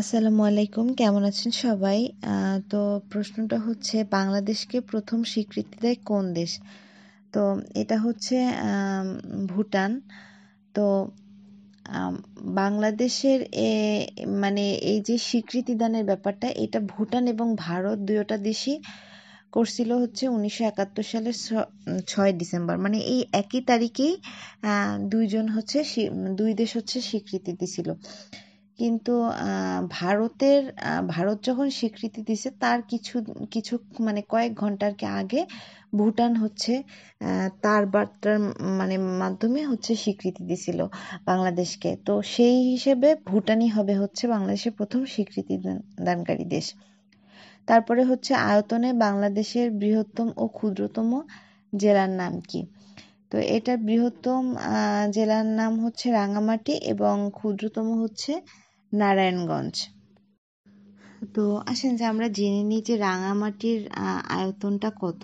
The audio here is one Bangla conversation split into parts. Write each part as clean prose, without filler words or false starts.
আসসালামু আলাইকুম, কেমন আছেন সবাই? তো প্রশ্নটা হচ্ছে বাংলাদেশকে প্রথম স্বীকৃতি দেয় কোন দেশ? তো এটা হচ্ছে ভুটান। তো আম, বাংলাদেশের মানে এই যে স্বীকৃতি দানের ব্যাপারটা, এটা ভুটান এবং ভারত দুইটা দেশই করছিল হচ্ছে 1971 সালের 6 ডিসেম্বর, মানে এই একই তারিখেই দুই দেশ হচ্ছে স্বীকৃতি দিছিল। কিন্তু ভারত যখন স্বীকৃতি দিছে তার কিছু কিছু মানে কয়েক ঘন্টার আগে ভুটান হচ্ছে তার বার্তার মানে মাধ্যমে হচ্ছে স্বীকৃতি দিছিল বাংলাদেশকে। তো সেই হিসেবে ভুটানই হবে হচ্ছে বাংলাদেশের প্রথম স্বীকৃতি দানকারী দেশ। তারপরে হচ্ছে আয়তনে বাংলাদেশের বৃহত্তম ও ক্ষুদ্রতম জেলার নাম কি? তো এটার বৃহত্তম জেলার নাম হচ্ছে রাঙামাটি এবং ক্ষুদ্রতম হচ্ছে নারায়ণগঞ্জ। তো আসেন যে আমরা জেনে নিই যে রাঙামাটির আয়তনটা কত,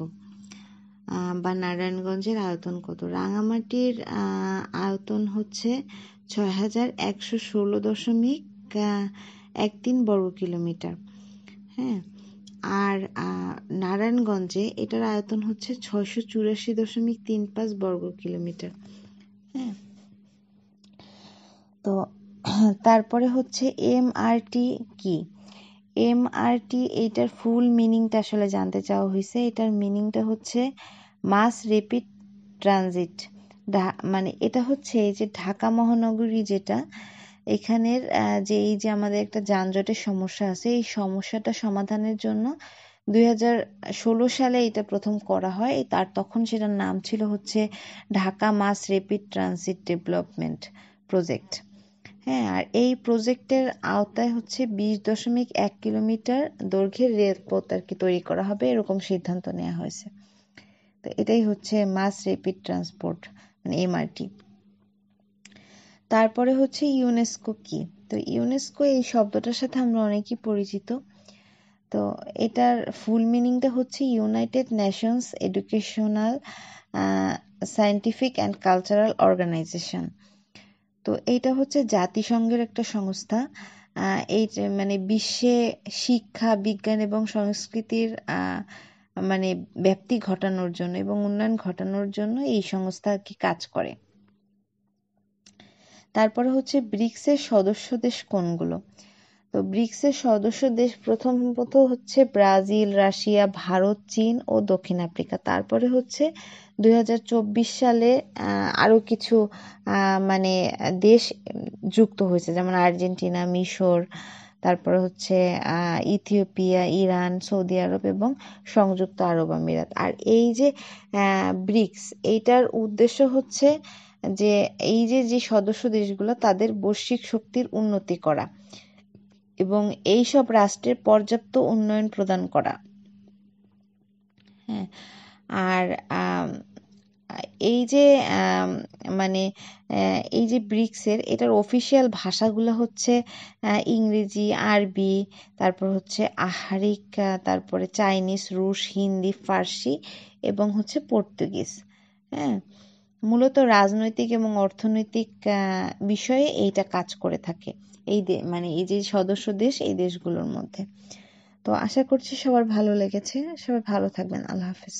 বা নারায়ণগঞ্জের আয়তন কত। রাঙামাটির আয়তন হচ্ছে 6116.13 বর্গ কিলোমিটার। হ্যাঁ, আর নারায়ণগঞ্জে এটার আয়তন হচ্ছে 684.35 বর্গ কিলোমিটার। হ্যাঁ, তো তারপরে হচ্ছে এমআরটি কি? এমআরটি এইটার ফুল মিনিংটা আসলে জানতে চাওয়া হয়েছে। এটার মিনিংটা হচ্ছে মাস রেপিড ট্রানজিট। মানে এটা হচ্ছে এই যে ঢাকা মহানগরী যেটা, এখানের যে এই যে আমাদের একটা যানজটের সমস্যা আছে, এই সমস্যাটা সমাধানের জন্য 2016 সালে এটা প্রথম করা হয়। তার তখন সেটার নাম ছিল হচ্ছে ঢাকা মাস রেপিড ট্রানজিট ডেভেলপমেন্ট প্রজেক্ট। হ্যাঁ, আর এই প্রজেক্টের আওতায় হচ্ছে 20.1 কিলোমিটার দৈর্ঘ্যের রেলপথ তৈরি করা হবে, এরকম সিদ্ধান্ত নেওয়া হয়েছে। তো এটাই হচ্ছে মাস রেপিড ট্রান্সপোর্ট, মানে এমআরটি। তারপরে হচ্ছে ইউনেস্কো কি? তো ইউনেস্কো এই শব্দটার সাথে আমরা অনেকেই পরিচিত। তো এটার ফুল মিনিংটা হচ্ছে United Nations Educational Scientific and Cultural Organization. তো এইটা হচ্ছে জাতিসংঘের একটা সংস্থা। এই মানে বিশ্বে শিক্ষা, বিজ্ঞান এবং সংস্কৃতির মানে ব্যাপ্তি ঘটানোর জন্য এবং উন্নয়ন ঘটানোর জন্য এই সংস্থা কি কাজ করে। তারপরে হচ্ছে ব্রিক্সের সদস্য দেশ কোনগুলো? তো ব্রিক্সের সদস্য দেশ প্রথমত হচ্ছে ব্রাজিল, রাশিয়া, ভারত, চীন ও দক্ষিণ আফ্রিকা। তারপরে হচ্ছে 2024 সালে আরো কিছু মানে দেশ যুক্ত হয়েছে, যেমন আর্জেন্টিনা, মিশর, তারপরে হচ্ছে ইথিওপিয়া, ইরান, সৌদি আরব এবং সংযুক্ত আরব আমিরাত। আর এই যে ব্রিক্স, এইটার উদ্দেশ্য হচ্ছে যে এই যে সদস্য দেশগুলো তাদের বৈশ্বিক শক্তির উন্নতি করা এবং এই সব রাষ্ট্রের পর্যাপ্ত উন্নয়ন প্রদান করা। হ্যাঁ, আর এই যে মানে এই যে ব্রিক্সের এটার অফিসিয়াল ভাষাগুলো হচ্ছে ইংরেজি, আরবি, তারপর হচ্ছে আহারিক, তারপরে চাইনিজ, রুশ, হিন্দি, ফার্সি এবং হচ্ছে পর্তুগিজ। হ্যাঁ, মূলত রাজনৈতিক এবং অর্থনৈতিক বিষয়ে এইটা কাজ করে থাকে মানে এই যে সদস্য দেশ, এই দেশগুলোর মধ্যে। তো আশা করছি সবার ভালো লেগেছে। সবাই ভালো থাকবেন। আল্লাহ হাফেজ।